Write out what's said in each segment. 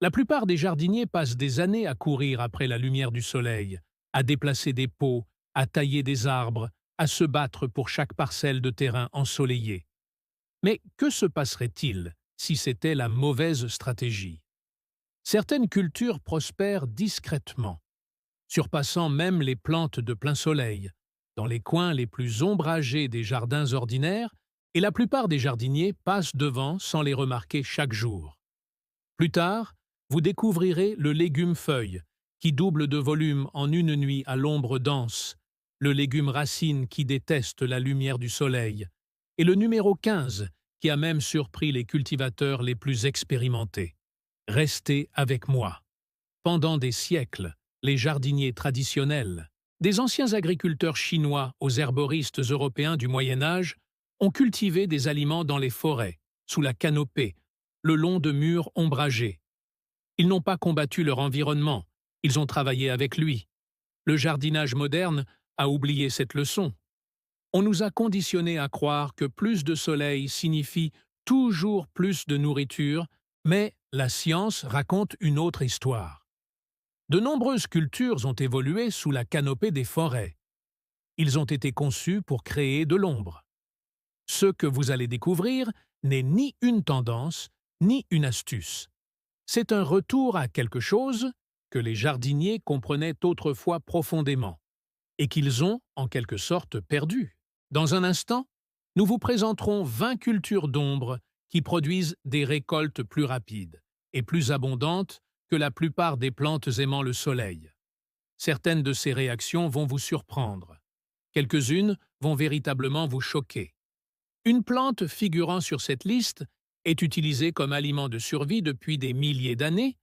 La plupart des jardiniers passent des années à courir après la lumière du soleil, à déplacer des pots, à tailler des arbres, à se battre pour chaque parcelle de terrain ensoleillé. Mais que se passerait-il si c'était la mauvaise stratégie? Certaines cultures prospèrent discrètement, surpassant même les plantes de plein soleil, dans les coins les plus ombragés des jardins ordinaires, et la plupart des jardiniers passent devant sans les remarquer chaque jour. Plus tard, vous découvrirez le légume feuille, qui double de volume en une nuit à l'ombre dense, le légume racine qui déteste la lumière du soleil, et le numéro 15, qui a même surpris les cultivateurs les plus expérimentés. Restez avec moi. Pendant des siècles, les jardiniers traditionnels, des anciens agriculteurs chinois aux herboristes européens du Moyen Âge, ont cultivé des aliments dans les forêts, sous la canopée, le long de murs ombragés. Ils n'ont pas combattu leur environnement, ils ont travaillé avec lui. Le jardinage moderne a oublié cette leçon. On nous a conditionnés à croire que plus de soleil signifie toujours plus de nourriture, mais la science raconte une autre histoire. De nombreuses cultures ont évolué sous la canopée des forêts. Ils ont été conçus pour créer de l'ombre. Ce que vous allez découvrir n'est ni une tendance, ni une astuce. C'est un retour à quelque chose que les jardiniers comprenaient autrefois profondément, et qu'ils ont, en quelque sorte, perdu. Dans un instant, nous vous présenterons 20 cultures d'ombre qui produisent des récoltes plus rapides et plus abondantes que la plupart des plantes aimant le soleil. Certaines de ces réactions vont vous surprendre. Quelques-unes vont véritablement vous choquer. Une plante figurant sur cette liste est utilisée comme aliment de survie depuis des milliers d'années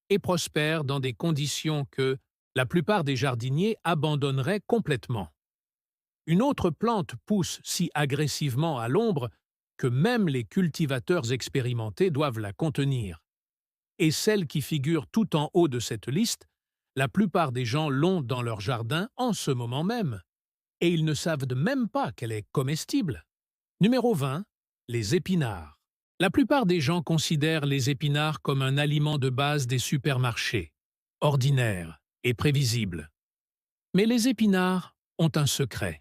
et prospère dans des conditions que la plupart des jardiniers abandonneraient complètement. Une autre plante pousse si agressivement à l'ombre que même les cultivateurs expérimentés doivent la contenir. Et celle qui figure tout en haut de cette liste, la plupart des gens l'ont dans leur jardin en ce moment même, et ils ne savent même pas qu'elle est comestible. Numéro 20. Les épinards. La plupart des gens considèrent les épinards comme un aliment de base des supermarchés, ordinaire et prévisible. Mais les épinards ont un secret.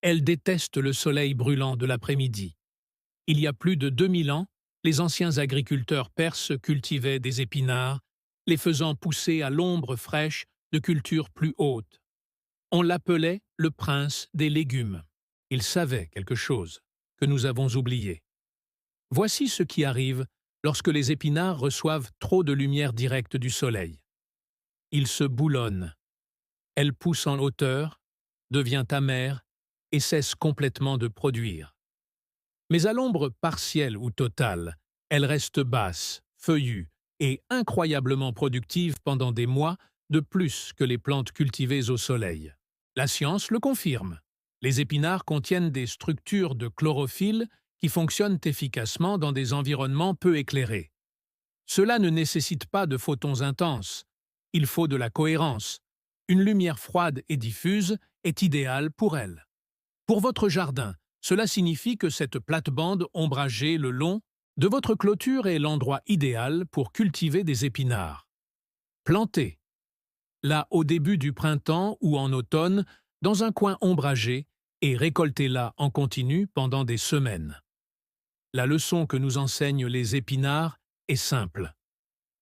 Elles détestent le soleil brûlant de l'après-midi. Il y a plus de 2000 ans, les anciens agriculteurs perses cultivaient des épinards, les faisant pousser à l'ombre fraîche de cultures plus hautes. On l'appelait le prince des légumes. Il savait quelque chose que nous avons oublié. Voici ce qui arrive lorsque les épinards reçoivent trop de lumière directe du soleil. Ils se boulonnent. Elle pousse en hauteur, devient amère et cesse complètement de produire. Mais à l'ombre partielle ou totale, elle reste basse, feuillue et incroyablement productive pendant des mois de plus que les plantes cultivées au soleil. La science le confirme. Les épinards contiennent des structures de chlorophylle qui fonctionnent efficacement dans des environnements peu éclairés. Cela ne nécessite pas de photons intenses. Il faut de la cohérence. Une lumière froide et diffuse est idéale pour elle. Pour votre jardin, cela signifie que cette plate-bande ombragée le long de votre clôture est l'endroit idéal pour cultiver des épinards. Plantez, là au début du printemps ou en automne, dans un coin ombragé, et récoltez-la en continu pendant des semaines. La leçon que nous enseignent les épinards est simple.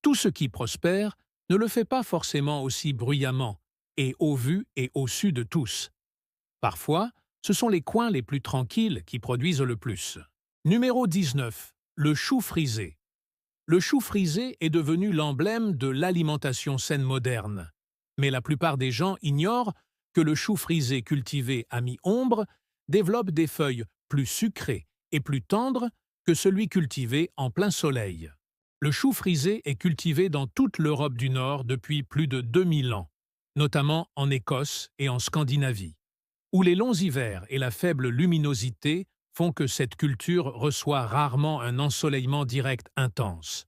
Tout ce qui prospère ne le fait pas forcément aussi bruyamment, et au vu et au su de tous. Parfois, ce sont les coins les plus tranquilles qui produisent le plus. Numéro 19. Le chou frisé. Le chou frisé est devenu l'emblème de l'alimentation saine moderne. Mais la plupart des gens ignorent que le chou frisé cultivé à mi-ombre développe des feuilles plus sucrées et plus tendres que celui cultivé en plein soleil. Le chou frisé est cultivé dans toute l'Europe du Nord depuis plus de 2000 ans, notamment en Écosse et en Scandinavie, où les longs hivers et la faible luminosité font que cette culture reçoit rarement un ensoleillement direct intense.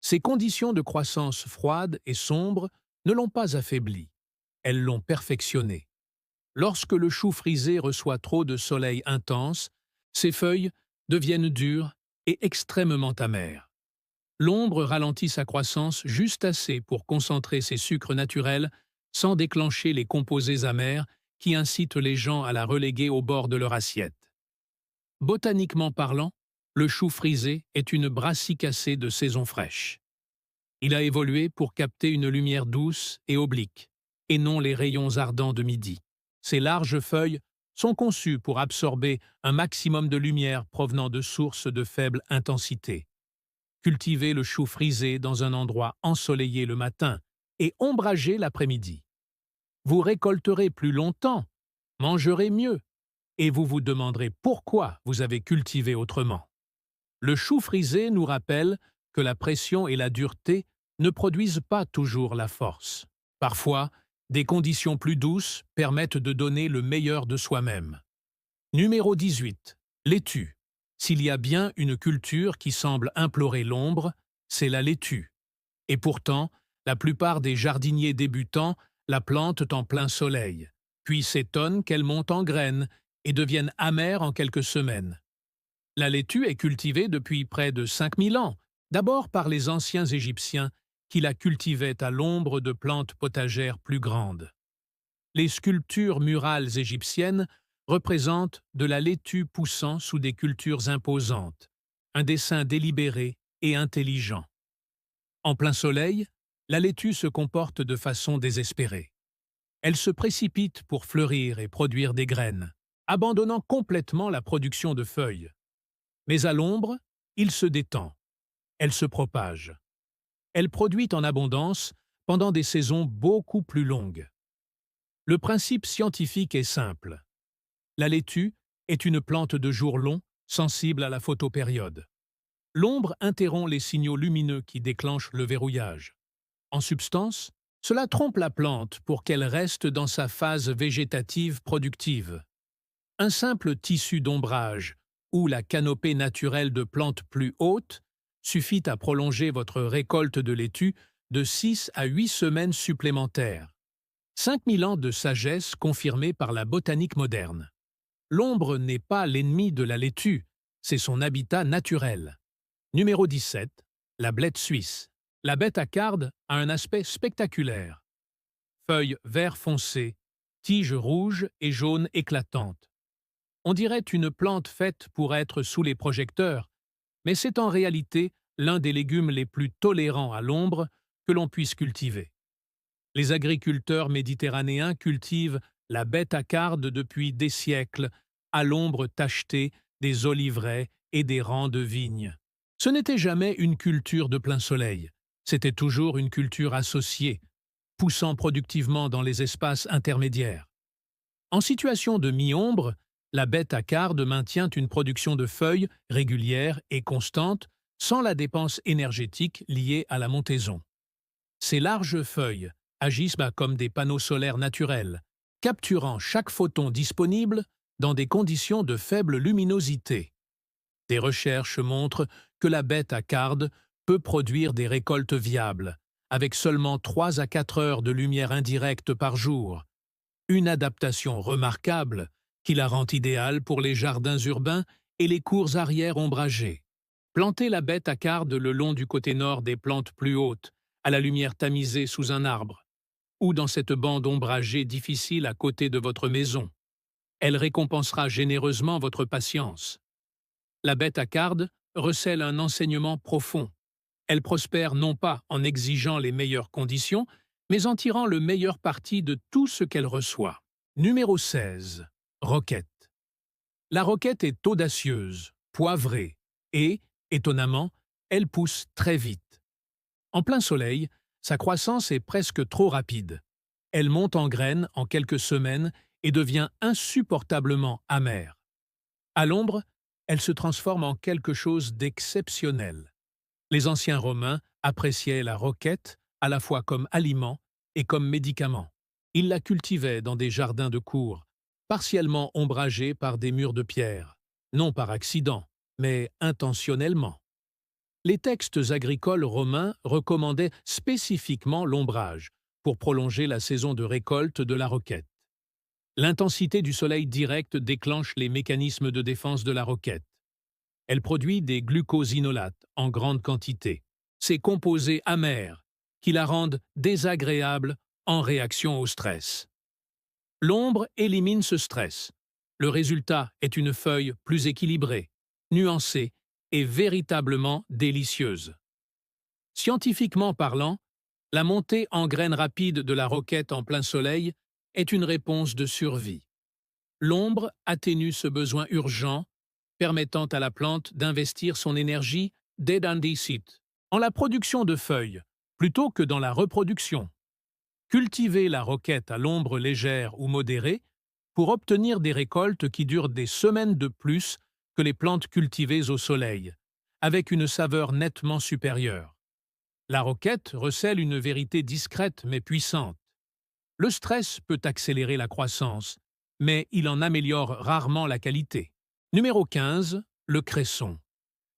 Ces conditions de croissance froide et sombre ne l'ont pas affaibli, elles l'ont perfectionné. Lorsque le chou frisé reçoit trop de soleil intense, ses feuilles deviennent dures et extrêmement amères. L'ombre ralentit sa croissance juste assez pour concentrer ses sucres naturels sans déclencher les composés amers qui incitent les gens à la reléguer au bord de leur assiette. Botaniquement parlant, le chou frisé est une brassicacée de saison fraîche. Il a évolué pour capter une lumière douce et oblique, et non les rayons ardents de midi. Ses larges feuilles sont conçues pour absorber un maximum de lumière provenant de sources de faible intensité. Cultivez le chou frisé dans un endroit ensoleillé le matin et ombragé l'après-midi. Vous récolterez plus longtemps, mangerez mieux, et vous vous demanderez pourquoi vous avez cultivé autrement. Le chou frisé nous rappelle que la pression et la dureté ne produisent pas toujours la force. Parfois, des conditions plus douces permettent de donner le meilleur de soi-même. Numéro 18. Laitue. S'il y a bien une culture qui semble implorer l'ombre, c'est la laitue. Et pourtant, la plupart des jardiniers débutants la plantent en plein soleil, puis s'étonnent qu'elle monte en graines et devienne amère en quelques semaines. La laitue est cultivée depuis près de 5000 ans, d'abord par les anciens Égyptiens qui la cultivaient à l'ombre de plantes potagères plus grandes. Les sculptures murales égyptiennes représentent de la laitue poussant sous des cultures imposantes, un dessin délibéré et intelligent. En plein soleil, la laitue se comporte de façon désespérée. Elle se précipite pour fleurir et produire des graines, abandonnant complètement la production de feuilles. Mais à l'ombre, il se détend. Elle se propage. Elle produit en abondance pendant des saisons beaucoup plus longues. Le principe scientifique est simple. La laitue est une plante de jour long, sensible à la photopériode. L'ombre interrompt les signaux lumineux qui déclenchent le verrouillage. En substance, cela trompe la plante pour qu'elle reste dans sa phase végétative productive. Un simple tissu d'ombrage ou la canopée naturelle de plantes plus hautes suffit à prolonger votre récolte de laitue de 6 à 8 semaines supplémentaires. 5000 ans de sagesse confirmée par la botanique moderne. L'ombre n'est pas l'ennemi de la laitue, c'est son habitat naturel. Numéro 17. La blette suisse. La bête à carde a un aspect spectaculaire. Feuilles vert foncé, tiges rouges et jaunes éclatantes. On dirait une plante faite pour être sous les projecteurs, mais c'est en réalité l'un des légumes les plus tolérants à l'ombre que l'on puisse cultiver. Les agriculteurs méditerranéens cultivent la bête à carde depuis des siècles, à l'ombre tachetée des oliveraies et des rangs de vignes. Ce n'était jamais une culture de plein soleil, c'était toujours une culture associée, poussant productivement dans les espaces intermédiaires. En situation de mi-ombre, la bête à carde maintient une production de feuilles régulière et constante sans la dépense énergétique liée à la montaison. Ces larges feuilles agissent comme des panneaux solaires naturels, capturant chaque photon disponible dans des conditions de faible luminosité. Des recherches montrent que la bête à carde peut produire des récoltes viables, avec seulement 3 à 4 heures de lumière indirecte par jour. Une adaptation remarquable qui la rend idéale pour les jardins urbains et les cours arrière ombragées. Plantez la bête à carde le long du côté nord des plantes plus hautes, à la lumière tamisée sous un arbre, ou dans cette bande ombragée difficile à côté de votre maison. Elle récompensera généreusement votre patience. La bête à carde recèle un enseignement profond. Elle prospère non pas en exigeant les meilleures conditions, mais en tirant le meilleur parti de tout ce qu'elle reçoit. Numéro 16. Roquette. La roquette est audacieuse, poivrée et, étonnamment, elle pousse très vite. En plein soleil, sa croissance est presque trop rapide. Elle monte en graines en quelques semaines et devient insupportablement amère. À l'ombre, elle se transforme en quelque chose d'exceptionnel. Les anciens Romains appréciaient la roquette à la fois comme aliment et comme médicament. Ils la cultivaient dans des jardins de cour, partiellement ombragés par des murs de pierre, non par accident, mais intentionnellement. Les textes agricoles romains recommandaient spécifiquement l'ombrage pour prolonger la saison de récolte de la roquette. L'intensité du soleil direct déclenche les mécanismes de défense de la roquette. Elle produit des glucosinolates en grande quantité, ses composés amers, qui la rendent désagréable en réaction au stress. L'ombre élimine ce stress. Le résultat est une feuille plus équilibrée, nuancée et véritablement délicieuse. Scientifiquement parlant, la montée en graines rapide de la roquette en plein soleil est une réponse de survie. L'ombre atténue ce besoin urgent, permettant à la plante d'investir son énergie dès site en la production de feuilles, plutôt que dans la reproduction. Cultiver la roquette à l'ombre légère ou modérée pour obtenir des récoltes qui durent des semaines de plus que les plantes cultivées au soleil, avec une saveur nettement supérieure. La roquette recèle une vérité discrète mais puissante. Le stress peut accélérer la croissance, mais il en améliore rarement la qualité. Numéro 15, le cresson.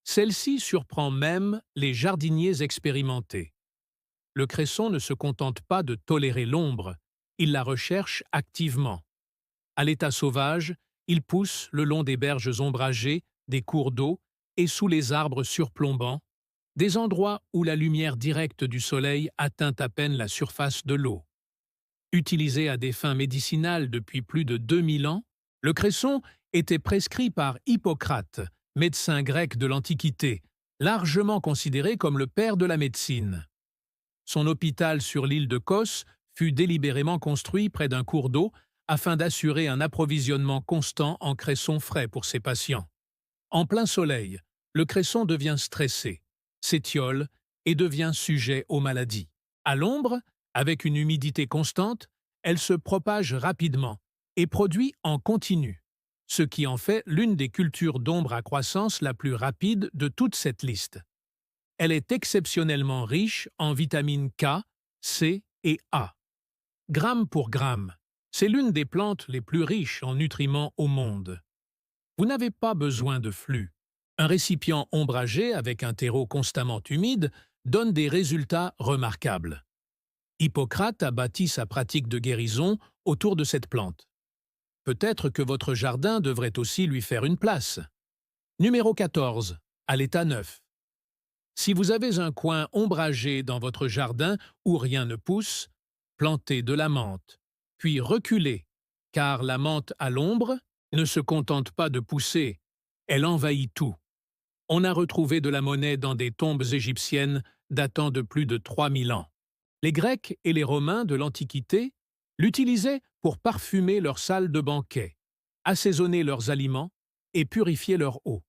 Celle-ci surprend même les jardiniers expérimentés. Le cresson ne se contente pas de tolérer l'ombre, il la recherche activement. À l'état sauvage, il pousse le long des berges ombragées, des cours d'eau et sous les arbres surplombants, des endroits où la lumière directe du soleil atteint à peine la surface de l'eau. Utilisé à des fins médicinales depuis plus de 2000 ans, le cresson était prescrit par Hippocrate, médecin grec de l'Antiquité, largement considéré comme le père de la médecine. Son hôpital sur l'île de Kos fut délibérément construit près d'un cours d'eau afin d'assurer un approvisionnement constant en cresson frais pour ses patients. En plein soleil, le cresson devient stressé, s'étiole et devient sujet aux maladies. À l'ombre, avec une humidité constante, elle se propage rapidement et produit en continu, ce qui en fait l'une des cultures d'ombre à croissance la plus rapide de toute cette liste. Elle est exceptionnellement riche en vitamines K, C et A. Gramme pour gramme, c'est l'une des plantes les plus riches en nutriments au monde. Vous n'avez pas besoin de flux. Un récipient ombragé avec un terreau constamment humide donne des résultats remarquables. Hippocrate a bâti sa pratique de guérison autour de cette plante. Peut-être que votre jardin devrait aussi lui faire une place. Numéro 14, à l'état neuf. Si vous avez un coin ombragé dans votre jardin où rien ne pousse, plantez de la menthe, puis reculez, car la menthe à l'ombre ne se contente pas de pousser, elle envahit tout. On a retrouvé de la monnaie dans des tombes égyptiennes datant de plus de 3000 ans. Les Grecs et les Romains de l'Antiquité l'utilisaient pour parfumer leurs salles de banquet, assaisonner leurs aliments et purifier leur eau.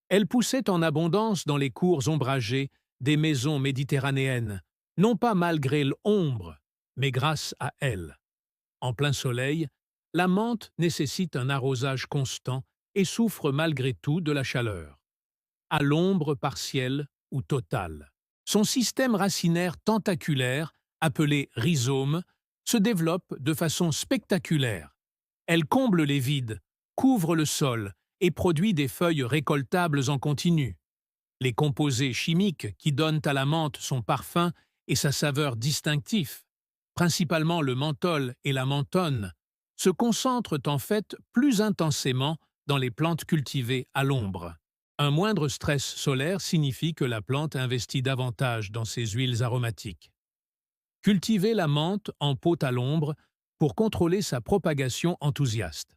Elle poussait en abondance dans les cours ombragés des maisons méditerranéennes, non pas malgré l'ombre, mais grâce à elle. En plein soleil, la menthe nécessite un arrosage constant et souffre malgré tout de la chaleur. À l'ombre partielle ou totale. Son système racinaire tentaculaire, appelé rhizome, se développe de façon spectaculaire. Elle comble les vides, couvre le sol et produit des feuilles récoltables en continu. Les composés chimiques qui donnent à la menthe son parfum et sa saveur distinctifs, principalement le menthol et la menthone, se concentrent en fait plus intensément dans les plantes cultivées à l'ombre. Un moindre stress solaire signifie que la plante investit davantage dans ses huiles aromatiques. Cultivez la menthe en pot à l'ombre pour contrôler sa propagation enthousiaste.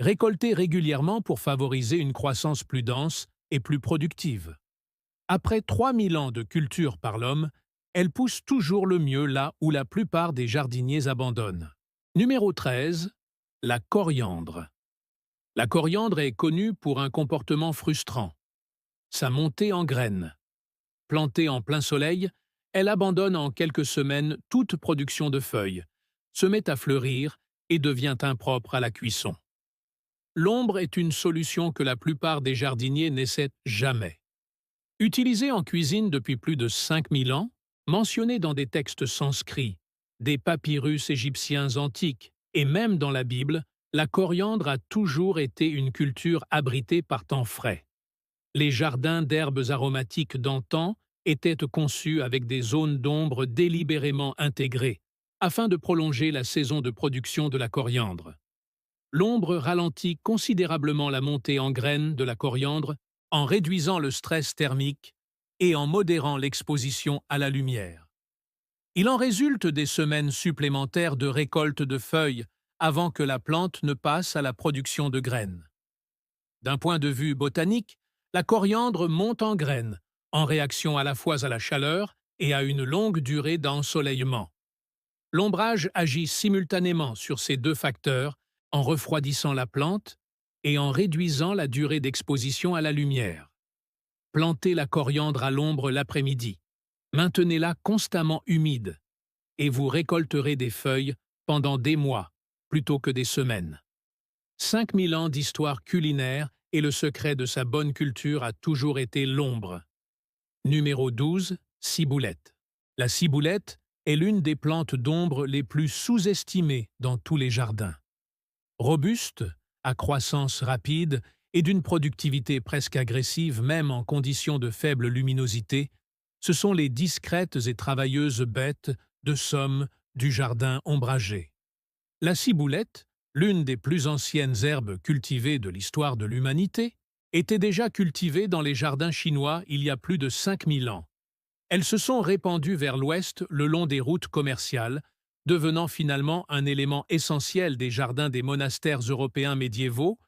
Récoltez régulièrement pour favoriser une croissance plus dense et plus productive. Après 3000 ans de culture par l'homme, elle pousse toujours le mieux là où la plupart des jardiniers abandonnent. Numéro 13. La coriandre. La coriandre est connue pour un comportement frustrant. Sa montée en graines. Plantée en plein soleil, elle abandonne en quelques semaines toute production de feuilles, se met à fleurir et devient impropre à la cuisson. L'ombre est une solution que la plupart des jardiniers n'essaient jamais. Utilisée en cuisine depuis plus de 5000 ans, mentionnée dans des textes sanscrits, des papyrus égyptiens antiques et même dans la Bible, la coriandre a toujours été une culture abritée par temps frais. Les jardins d'herbes aromatiques d'antan étaient conçus avec des zones d'ombre délibérément intégrées, afin de prolonger la saison de production de la coriandre. L'ombre ralentit considérablement la montée en graines de la coriandre en réduisant le stress thermique et en modérant l'exposition à la lumière. Il en résulte des semaines supplémentaires de récolte de feuilles avant que la plante ne passe à la production de graines. D'un point de vue botanique, la coriandre monte en graines, en réaction à la fois à la chaleur et à une longue durée d'ensoleillement. L'ombrage agit simultanément sur ces deux facteurs en refroidissant la plante et en réduisant la durée d'exposition à la lumière. Plantez la coriandre à l'ombre l'après-midi. Maintenez-la constamment humide et vous récolterez des feuilles pendant des mois plutôt que des semaines. 5000 ans d'histoire culinaire et le secret de sa bonne culture a toujours été l'ombre. Numéro 12, ciboulette. La ciboulette est l'une des plantes d'ombre les plus sous-estimées dans tous les jardins. Robuste, à croissance rapide et d'une productivité presque agressive même en conditions de faible luminosité, ce sont les discrètes et travailleuses bêtes de somme du jardin ombragé. La ciboulette, l'une des plus anciennes herbes cultivées de l'histoire de l'humanité, était déjà cultivée dans les jardins chinois il y a plus de 5000 ans. Elles se sont répandues vers l'ouest le long des routes commerciales, devenant finalement un élément essentiel des jardins des monastères européens médiévaux,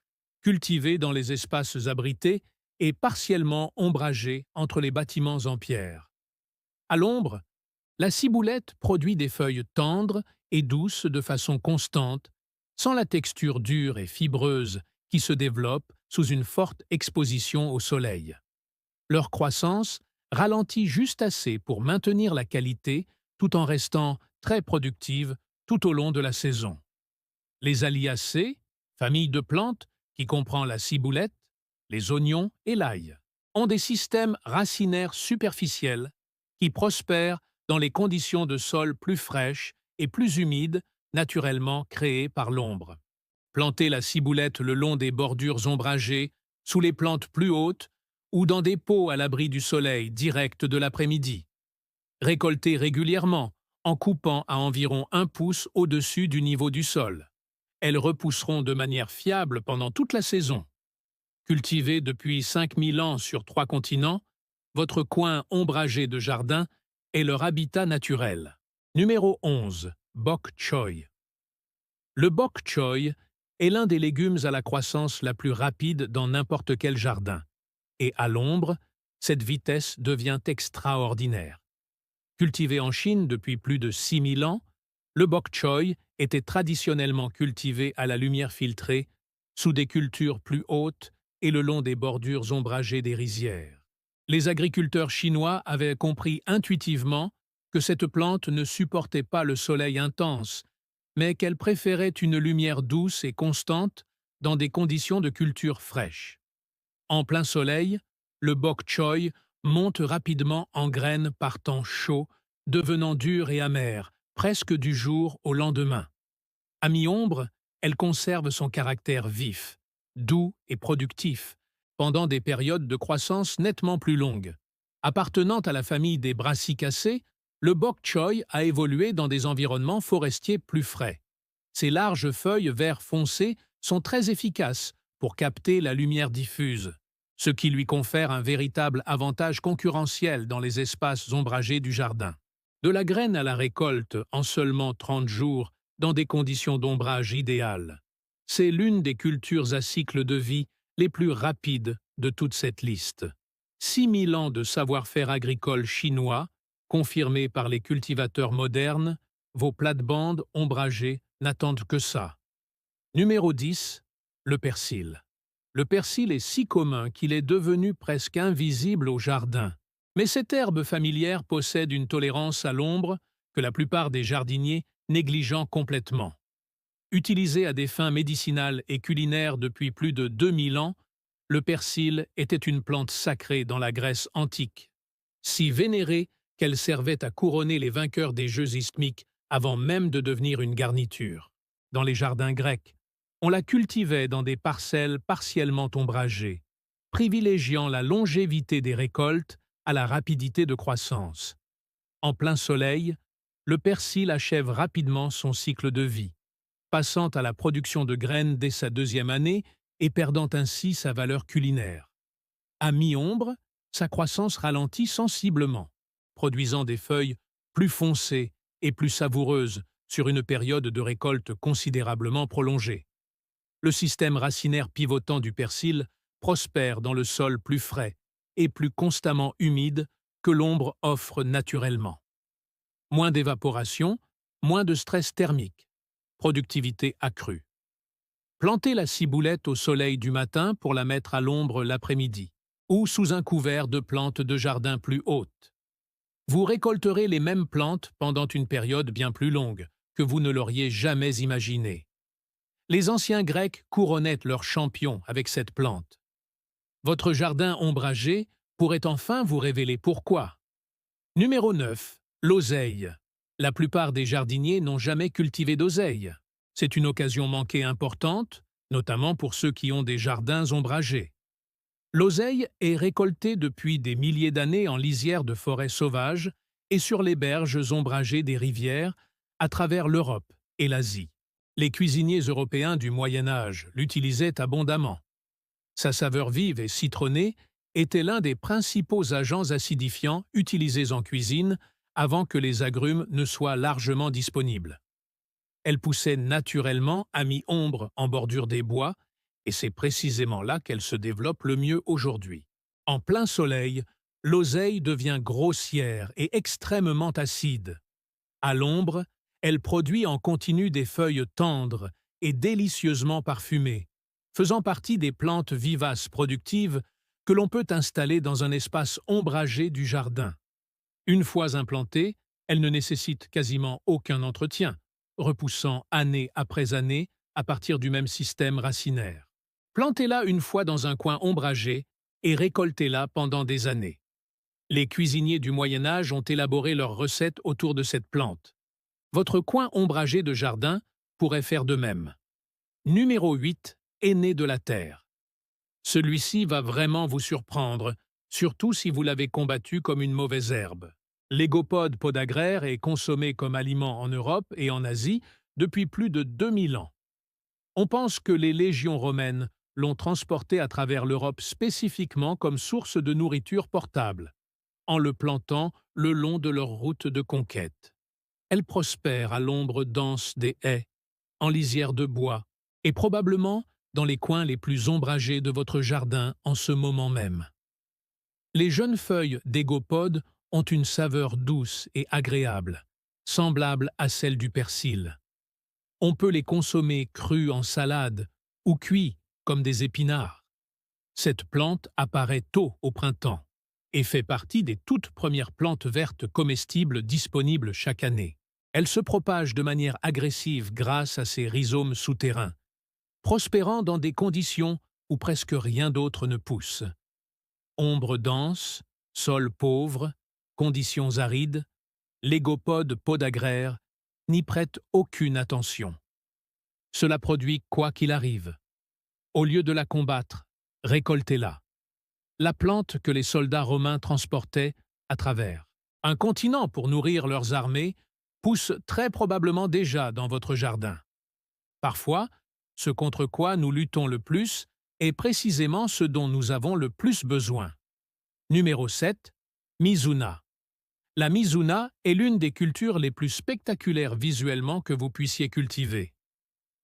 cultivés dans les espaces abrités et partiellement ombragés entre les bâtiments en pierre. À l'ombre, la ciboulette produit des feuilles tendres et douces de façon constante, sans la texture dure et fibreuse qui se développe sous une forte exposition au soleil. Leur croissance ralentit juste assez pour maintenir la qualité tout en restant très productive tout au long de la saison. Les Aliacées, famille de plantes qui comprend la ciboulette, les oignons et l'ail, ont des systèmes racinaires superficiels qui prospèrent dans les conditions de sol plus fraîches et plus humides naturellement créées par l'ombre. Plantez la ciboulette le long des bordures ombragées, sous les plantes plus hautes ou dans des pots à l'abri du soleil direct de l'après-midi. Récoltez régulièrement en coupant à environ 1 pouce au-dessus du niveau du sol. Elles repousseront de manière fiable pendant toute la saison. Cultivées depuis 5000 ans sur 3 continents, votre coin ombragé de jardin est leur habitat naturel. Numéro 11. Bok choy. Le bok choy est l'un des légumes à la croissance la plus rapide dans n'importe quel jardin. Et à l'ombre, cette vitesse devient extraordinaire. Cultivé en Chine depuis plus de 6000 ans, le bok choy était traditionnellement cultivé à la lumière filtrée, sous des cultures plus hautes et le long des bordures ombragées des rizières. Les agriculteurs chinois avaient compris intuitivement que cette plante ne supportait pas le soleil intense, mais qu'elle préférait une lumière douce et constante dans des conditions de culture fraîches. En plein soleil, le bok choy monte rapidement en graines par temps chaud, devenant dur et amer, presque du jour au lendemain. À mi-ombre, elle conserve son caractère vif, doux et productif, pendant des périodes de croissance nettement plus longues. Appartenant à la famille des brassicacées, le bok choy a évolué dans des environnements forestiers plus frais. Ses larges feuilles vert foncé sont très efficaces pour capter la lumière diffuse, ce qui lui confère un véritable avantage concurrentiel dans les espaces ombragés du jardin. De la graine à la récolte en seulement 30 jours dans des conditions d'ombrage idéales. C'est l'une des cultures à cycle de vie les plus rapides de toute cette liste. 6000 ans de savoir-faire agricole chinois, confirmés par les cultivateurs modernes, vos plates-bandes ombragées n'attendent que ça. Numéro 10. Le persil. Le persil est si commun qu'il est devenu presque invisible au jardin. Mais cette herbe familière possède une tolérance à l'ombre que la plupart des jardiniers négligent complètement. Utilisé à des fins médicinales et culinaires depuis plus de 2000 ans, le persil était une plante sacrée dans la Grèce antique. Si vénérée qu'elle servait à couronner les vainqueurs des jeux isthmiques avant même de devenir une garniture. Dans les jardins grecs, on la cultivait dans des parcelles partiellement ombragées, privilégiant la longévité des récoltes à la rapidité de croissance. En plein soleil, le persil achève rapidement son cycle de vie, passant à la production de graines dès sa 2e année et perdant ainsi sa valeur culinaire. À mi-ombre, sa croissance ralentit sensiblement, produisant des feuilles plus foncées et plus savoureuses sur une période de récolte considérablement prolongée. Le système racinaire pivotant du persil prospère dans le sol plus frais et plus constamment humide que l'ombre offre naturellement. Moins d'évaporation, moins de stress thermique, productivité accrue. Plantez la ciboulette au soleil du matin pour la mettre à l'ombre l'après-midi, ou sous un couvert de plantes de jardin plus hautes. Vous récolterez les mêmes plantes pendant une période bien plus longue que vous ne l'auriez jamais imaginé. Les anciens Grecs couronnaient leurs champions avec cette plante. Votre jardin ombragé pourrait enfin vous révéler pourquoi. Numéro 9. L'oseille. La plupart des jardiniers n'ont jamais cultivé d'oseille. C'est une occasion manquée importante, notamment pour ceux qui ont des jardins ombragés. L'oseille est récoltée depuis des milliers d'années en lisière de forêts sauvages et sur les berges ombragées des rivières à travers l'Europe et l'Asie. Les cuisiniers européens du Moyen Âge l'utilisaient abondamment. Sa saveur vive et citronnée était l'un des principaux agents acidifiants utilisés en cuisine avant que les agrumes ne soient largement disponibles. Elle poussait naturellement à mi-ombre en bordure des bois, et c'est précisément là qu'elle se développe le mieux aujourd'hui. En plein soleil, l'oseille devient grossière et extrêmement acide. À l'ombre, elle produit en continu des feuilles tendres et délicieusement parfumées, faisant partie des plantes vivaces productives que l'on peut installer dans un espace ombragé du jardin. Une fois implantée, elle ne nécessite quasiment aucun entretien, repoussant année après année à partir du même système racinaire. Plantez-la une fois dans un coin ombragé et récoltez-la pendant des années. Les cuisiniers du Moyen Âge ont élaboré leurs recettes autour de cette plante. Votre coin ombragé de jardin pourrait faire de même. Numéro 8. Aîné de la terre. Celui-ci va vraiment vous surprendre, surtout si vous l'avez combattu comme une mauvaise herbe. L'égopode podagraire est consommé comme aliment en Europe et en Asie depuis plus de 2000 ans. On pense que les légions romaines l'ont transporté à travers l'Europe spécifiquement comme source de nourriture portable, en le plantant le long de leur route de conquête. Elle prospère à l'ombre dense des haies, en lisière de bois, et probablement dans les coins les plus ombragés de votre jardin en ce moment même. Les jeunes feuilles d'égopode ont une saveur douce et agréable, semblable à celle du persil. On peut les consommer crus en salade ou cuits comme des épinards. Cette plante apparaît tôt au printemps et fait partie des toutes premières plantes vertes comestibles disponibles chaque année. Elle se propage de manière agressive grâce à ses rhizomes souterrains, prospérant dans des conditions où presque rien d'autre ne pousse. Ombre dense, sol pauvre, conditions arides, l'égopode podagraire n'y prête aucune attention. Cela produit quoi qu'il arrive. Au lieu de la combattre, récoltez-la. La plante que les soldats romains transportaient à travers un continent pour nourrir leurs armées pousse très probablement déjà dans votre jardin. Parfois, ce contre quoi nous luttons le plus est précisément ce dont nous avons le plus besoin. Numéro 7. Mizuna. La mizuna est l'une des cultures les plus spectaculaires visuellement que vous puissiez cultiver.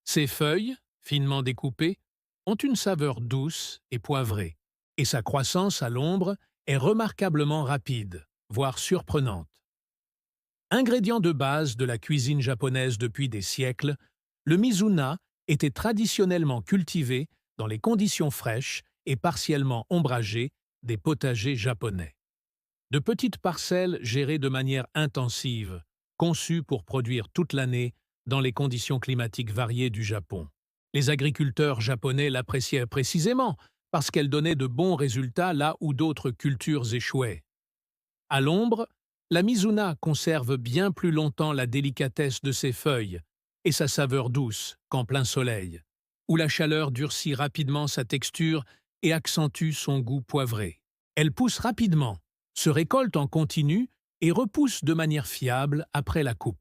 Ses feuilles, finement découpées, ont une saveur douce et poivrée, et sa croissance à l'ombre est remarquablement rapide, voire surprenante. Ingrédient de base de la cuisine japonaise depuis des siècles, le mizuna était traditionnellement cultivé dans les conditions fraîches et partiellement ombragées des potagers japonais. De petites parcelles gérées de manière intensive, conçues pour produire toute l'année dans les conditions climatiques variées du Japon. Les agriculteurs japonais l'appréciaient précisément parce qu'elle donnait de bons résultats là où d'autres cultures échouaient. À l'ombre, la mizuna conserve bien plus longtemps la délicatesse de ses feuilles et sa saveur douce qu'en plein soleil, où la chaleur durcit rapidement sa texture et accentue son goût poivré. Elle pousse rapidement, se récolte en continu et repousse de manière fiable après la coupe.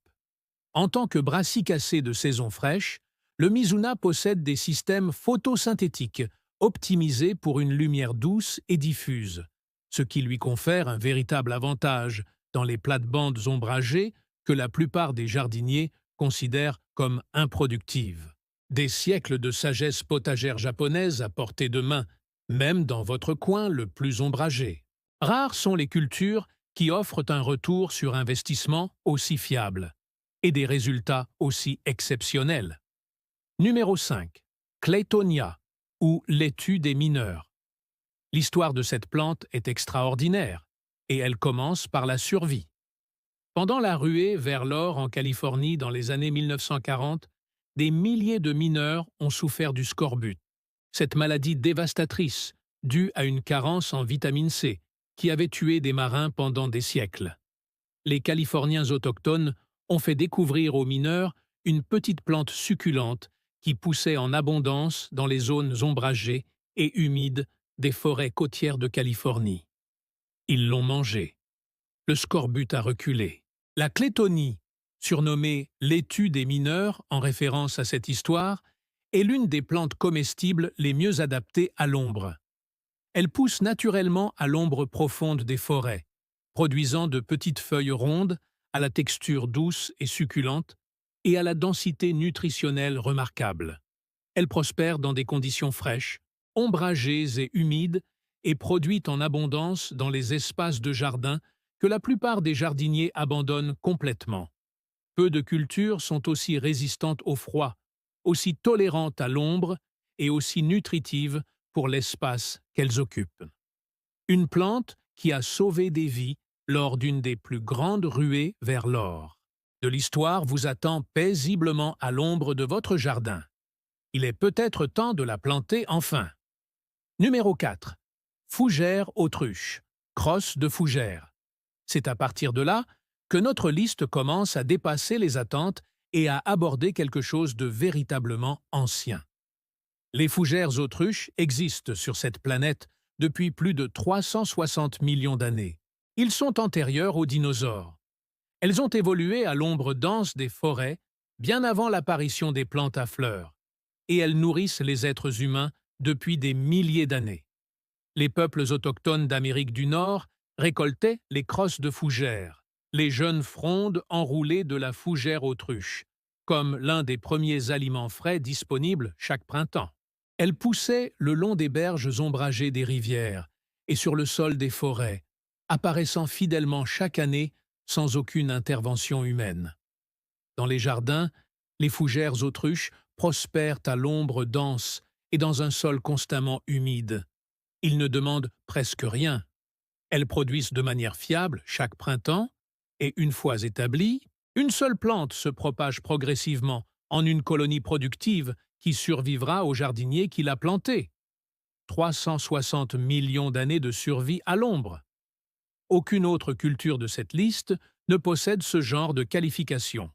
En tant que brassicacée de saison fraîche, le mizuna possède des systèmes photosynthétiques optimisés pour une lumière douce et diffuse, ce qui lui confère un véritable avantage dans les plates-bandes ombragées que la plupart des jardiniers considèrent comme improductives. Des siècles de sagesse potagère japonaise à portée de main, même dans votre coin le plus ombragé. Rares sont les cultures qui offrent un retour sur investissement aussi fiable et des résultats aussi exceptionnels. Numéro 5. Claytonia, ou laitue des mineurs. L'histoire de cette plante est extraordinaire, et elle commence par la survie. Pendant la ruée vers l'or en Californie dans les années 1940, des milliers de mineurs ont souffert du scorbut, cette maladie dévastatrice due à une carence en vitamine C qui avait tué des marins pendant des siècles. Les Californiens autochtones ont fait découvrir aux mineurs une petite plante succulente qui poussait en abondance dans les zones ombragées et humides des forêts côtières de Californie. Ils l'ont mangée. Le scorbut a reculé. La claytonie, surnommée laitue des mineurs en référence à cette histoire, est l'une des plantes comestibles les mieux adaptées à l'ombre. Elle pousse naturellement à l'ombre profonde des forêts, produisant de petites feuilles rondes à la texture douce et succulente et à la densité nutritionnelle remarquable. Elle prospère dans des conditions fraîches, ombragées et humides et produit en abondance dans les espaces de jardin que la plupart des jardiniers abandonnent complètement. Peu de cultures sont aussi résistantes au froid, aussi tolérantes à l'ombre et aussi nutritives pour l'espace qu'elles occupent. Une plante qui a sauvé des vies lors d'une des plus grandes ruées vers l'or. De l'histoire vous attend paisiblement à l'ombre de votre jardin. Il est peut-être temps de la planter enfin. Numéro 4. Fougère autruche, crosse de fougère. C'est à partir de là que notre liste commence à dépasser les attentes et à aborder quelque chose de véritablement ancien. Les fougères autruches existent sur cette planète depuis plus de 360 millions d'années. Ils sont antérieurs aux dinosaures. Elles ont évolué à l'ombre dense des forêts bien avant l'apparition des plantes à fleurs, et elles nourrissent les êtres humains depuis des milliers d'années. Les peuples autochtones d'Amérique du Nord récoltaient les crosses de fougères, les jeunes frondes enroulées de la fougère autruche, comme l'un des premiers aliments frais disponibles chaque printemps. Elles poussaient le long des berges ombragées des rivières et sur le sol des forêts, apparaissant fidèlement chaque année sans aucune intervention humaine. Dans les jardins, les fougères autruches prospèrent à l'ombre dense et dans un sol constamment humide. Ils ne demandent presque rien. Elles produisent de manière fiable chaque printemps et, une fois établies, une seule plante se propage progressivement en une colonie productive qui survivra au jardinier qui l'a plantée. 360 millions d'années de survie à l'ombre. Aucune autre culture de cette liste ne possède ce genre de qualification.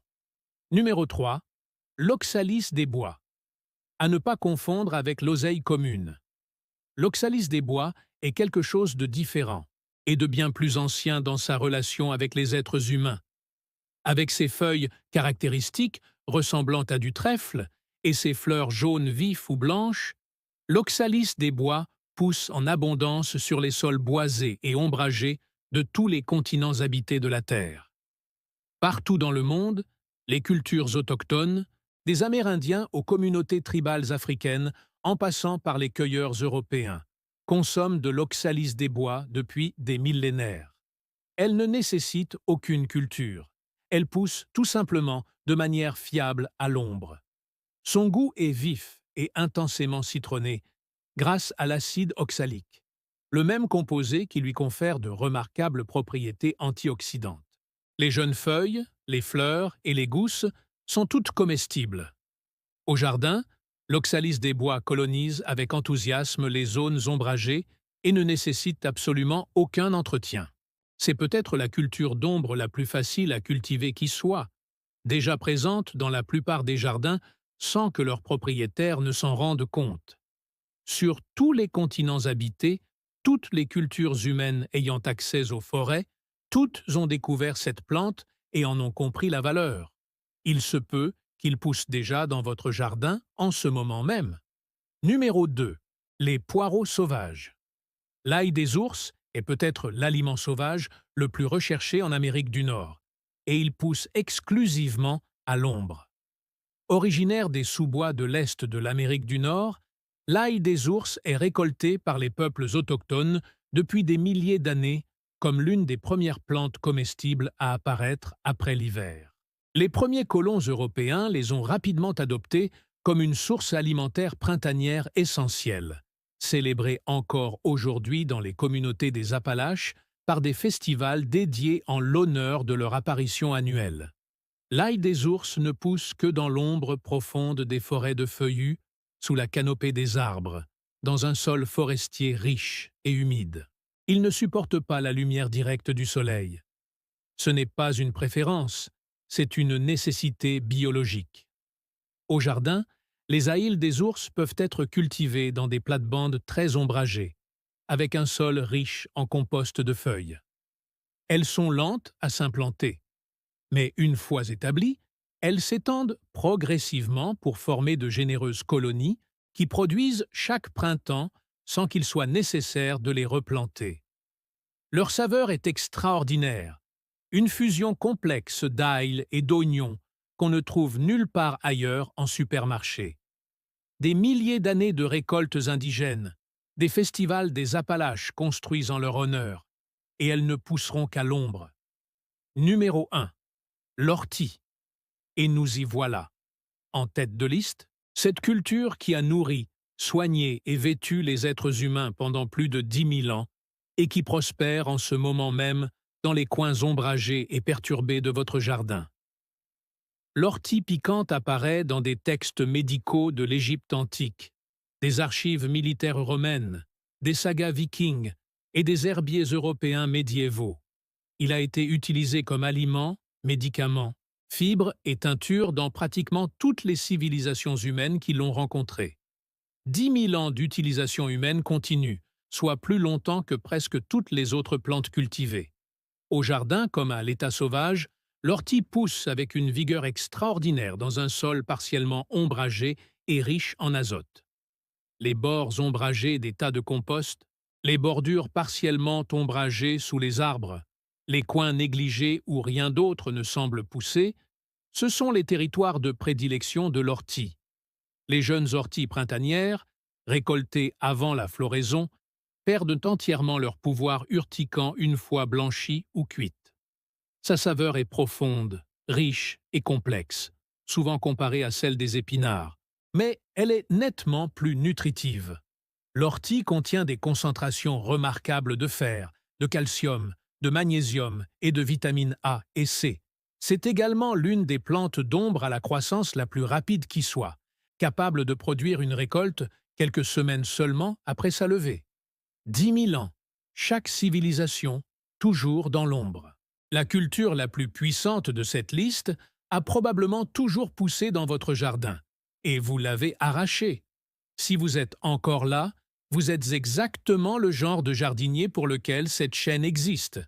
Numéro 3. L'oxalis des bois. À ne pas confondre avec l'oseille commune. L'oxalis des bois est quelque chose de différent et de bien plus ancien dans sa relation avec les êtres humains. Avec ses feuilles caractéristiques ressemblant à du trèfle et ses fleurs jaunes vifs ou blanches, l'oxalis des bois pousse en abondance sur les sols boisés et ombragés de tous les continents habités de la Terre. Partout dans le monde, les cultures autochtones, des Amérindiens aux communautés tribales africaines, en passant par les cueilleurs européens, consomment de l'oxalis des bois depuis des millénaires. Elle ne nécessite aucune culture. Elle pousse tout simplement de manière fiable à l'ombre. Son goût est vif et intensément citronné grâce à l'acide oxalique, le même composé qui lui confère de remarquables propriétés antioxydantes. Les jeunes feuilles, les fleurs et les gousses sont toutes comestibles. Au jardin, l'oxalis des bois colonise avec enthousiasme les zones ombragées et ne nécessite absolument aucun entretien. C'est peut-être la culture d'ombre la plus facile à cultiver qui soit, déjà présente dans la plupart des jardins sans que leurs propriétaires ne s'en rendent compte. Sur tous les continents habités, toutes les cultures humaines ayant accès aux forêts, toutes ont découvert cette plante et en ont compris la valeur. Il se peut qu'il pousse déjà dans votre jardin en ce moment même. Numéro 2. Les poireaux sauvages. L'ail des ours est peut-être l'aliment sauvage le plus recherché en Amérique du Nord, et il pousse exclusivement à l'ombre. Originaire des sous-bois de l'Est de l'Amérique du Nord, l'ail des ours est récolté par les peuples autochtones depuis des milliers d'années comme l'une des premières plantes comestibles à apparaître après l'hiver. Les premiers colons européens les ont rapidement adoptés comme une source alimentaire printanière essentielle, célébrée encore aujourd'hui dans les communautés des Appalaches par des festivals dédiés en l'honneur de leur apparition annuelle. L'ail des ours ne pousse que dans l'ombre profonde des forêts de feuillus, sous la canopée des arbres, dans un sol forestier riche et humide. Il ne supporte pas la lumière directe du soleil. Ce n'est pas une préférence, c'est une nécessité biologique. Au jardin, les aïls des ours peuvent être cultivés dans des plates-bandes très ombragées, avec un sol riche en compost de feuilles. Elles sont lentes à s'implanter, mais une fois établies, elles s'étendent progressivement pour former de généreuses colonies qui produisent chaque printemps sans qu'il soit nécessaire de les replanter. Leur saveur est extraordinaire, une fusion complexe d'ail et d'oignon qu'on ne trouve nulle part ailleurs en supermarché. Des milliers d'années de récoltes indigènes, des festivals des Appalaches construits en leur honneur, et elles ne pousseront qu'à l'ombre. Numéro 1. L'ortie. Et nous y voilà. En tête de liste, cette culture qui a nourri, soigné et vêtu les êtres humains pendant plus de 10 000 ans et qui prospère en ce moment même dans les coins ombragés et perturbés de votre jardin. L'ortie piquante apparaît dans des textes médicaux de l'Égypte antique, des archives militaires romaines, des sagas vikings et des herbiers européens médiévaux. Il a été utilisé comme aliment, médicament, fibre et teinture dans pratiquement toutes les civilisations humaines qui l'ont rencontré. 10 000 ans d'utilisation humaine continue, soit plus longtemps que presque toutes les autres plantes cultivées. Au jardin, comme à l'état sauvage, l'ortie pousse avec une vigueur extraordinaire dans un sol partiellement ombragé et riche en azote. Les bords ombragés des tas de compost, les bordures partiellement ombragées sous les arbres, les coins négligés où rien d'autre ne semble pousser, ce sont les territoires de prédilection de l'ortie. Les jeunes orties printanières, récoltées avant la floraison, perdent entièrement leur pouvoir urticant une fois blanchies ou cuites. Sa saveur est profonde, riche et complexe, souvent comparée à celle des épinards, mais elle est nettement plus nutritive. L'ortie contient des concentrations remarquables de fer, de calcium, de magnésium et de vitamines A et C. C'est également l'une des plantes d'ombre à la croissance la plus rapide qui soit, capable de produire une récolte quelques semaines seulement après sa levée. 10 000 ans, chaque civilisation, toujours dans l'ombre. La culture la plus puissante de cette liste a probablement toujours poussé dans votre jardin, et vous l'avez arrachée. Si vous êtes encore là, vous êtes exactement le genre de jardinier pour lequel cette chaîne existe.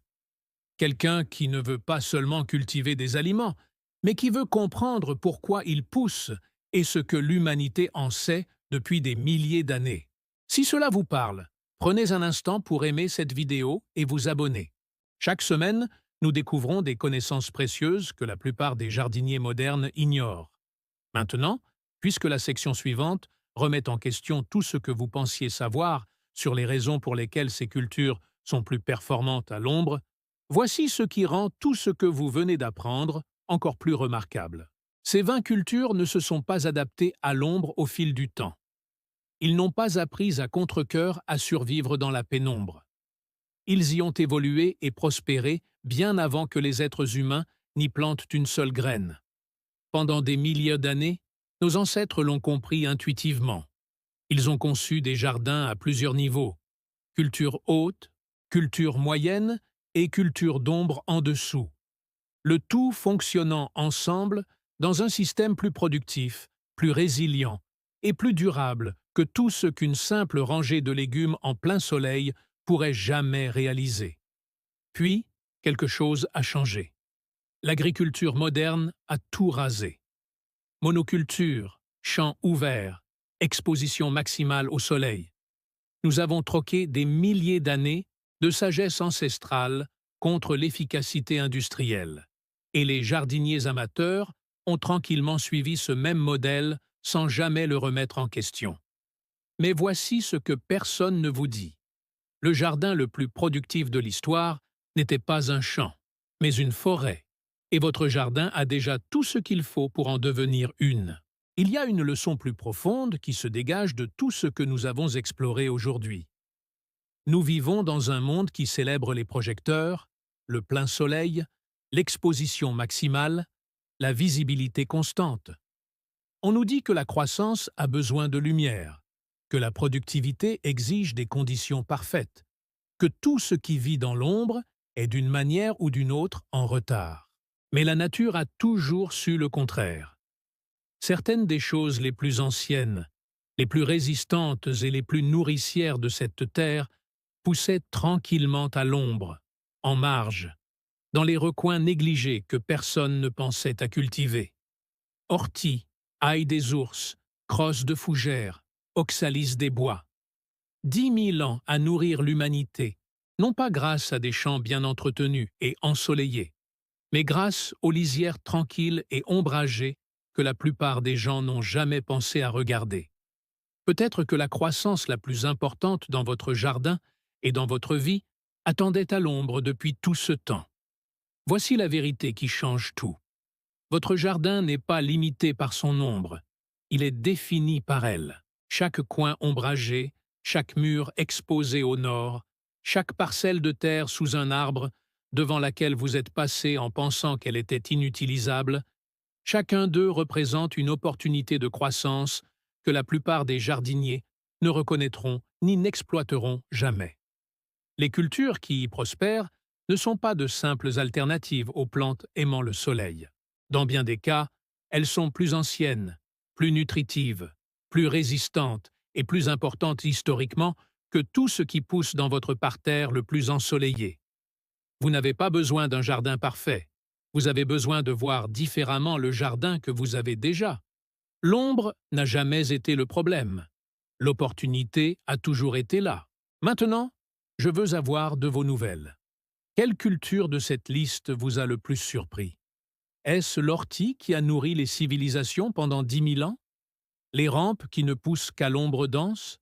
Quelqu'un qui ne veut pas seulement cultiver des aliments, mais qui veut comprendre pourquoi ils poussent et ce que l'humanité en sait depuis des milliers d'années. Si cela vous parle, prenez un instant pour aimer cette vidéo et vous abonner. Chaque semaine, nous découvrons des connaissances précieuses que la plupart des jardiniers modernes ignorent. Maintenant, puisque la section suivante remet en question tout ce que vous pensiez savoir sur les raisons pour lesquelles ces cultures sont plus performantes à l'ombre, voici ce qui rend tout ce que vous venez d'apprendre encore plus remarquable. Ces 20 cultures ne se sont pas adaptées à l'ombre au fil du temps. Ils n'ont pas appris à contre-cœur à survivre dans la pénombre. Ils y ont évolué et prospéré bien avant que les êtres humains n'y plantent une seule graine. Pendant des milliers d'années, nos ancêtres l'ont compris intuitivement. Ils ont conçu des jardins à plusieurs niveaux, culture haute, culture moyenne et culture d'ombre en dessous. Le tout fonctionnant ensemble dans un système plus productif, plus résilient et plus durable que tout ce qu'une simple rangée de légumes en plein soleil pourrait jamais réaliser. Puis, quelque chose a changé. L'agriculture moderne a tout rasé. Monoculture, champs ouverts, exposition maximale au soleil. Nous avons troqué des milliers d'années de sagesse ancestrale contre l'efficacité industrielle. Et les jardiniers amateurs ont tranquillement suivi ce même modèle sans jamais le remettre en question. Mais voici ce que personne ne vous dit. Le jardin le plus productif de l'histoire n'était pas un champ, mais une forêt. Et votre jardin a déjà tout ce qu'il faut pour en devenir une. Il y a une leçon plus profonde qui se dégage de tout ce que nous avons exploré aujourd'hui. Nous vivons dans un monde qui célèbre les projecteurs, le plein soleil, l'exposition maximale, la visibilité constante. On nous dit que la croissance a besoin de lumière, que la productivité exige des conditions parfaites, que tout ce qui vit dans l'ombre est d'une manière ou d'une autre en retard. Mais la nature a toujours su le contraire. Certaines des choses les plus anciennes, les plus résistantes et les plus nourricières de cette terre poussaient tranquillement à l'ombre, en marge, dans les recoins négligés que personne ne pensait à cultiver. Orties, ail des ours, crosses de fougères, oxalis des bois. 10 000 ans à nourrir l'humanité, non pas grâce à des champs bien entretenus et ensoleillés, mais grâce aux lisières tranquilles et ombragées que la plupart des gens n'ont jamais pensé à regarder. Peut-être que la croissance la plus importante dans votre jardin et dans votre vie attendait à l'ombre depuis tout ce temps. Voici la vérité qui change tout. Votre jardin n'est pas limité par son ombre, il est défini par elle. Chaque coin ombragé, chaque mur exposé au nord, chaque parcelle de terre sous un arbre devant laquelle vous êtes passé en pensant qu'elle était inutilisable, chacun d'eux représente une opportunité de croissance que la plupart des jardiniers ne reconnaîtront ni n'exploiteront jamais. Les cultures qui y prospèrent ne sont pas de simples alternatives aux plantes aimant le soleil. Dans bien des cas, elles sont plus anciennes, plus nutritives, plus résistantes et plus importantes historiquement que tout ce qui pousse dans votre parterre le plus ensoleillé. Vous n'avez pas besoin d'un jardin parfait. Vous avez besoin de voir différemment le jardin que vous avez déjà. L'ombre n'a jamais été le problème. L'opportunité a toujours été là. Maintenant, je veux avoir de vos nouvelles. Quelle culture de cette liste vous a le plus surpris? Est-ce l'ortie qui a nourri les civilisations pendant 10 000 ans? Les rampes qui ne poussent qu'à l'ombre dense?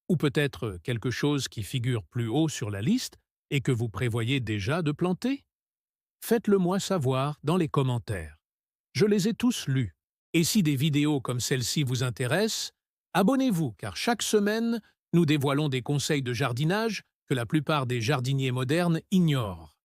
Ou peut-être quelque chose qui figure plus haut sur la liste et que vous prévoyez déjà de planter? Faites-le moi savoir dans les commentaires. Je les ai tous lus. Et si des vidéos comme celle-ci vous intéressent, abonnez-vous car chaque semaine, nous dévoilons des conseils de jardinage que la plupart des jardiniers modernes ignorent.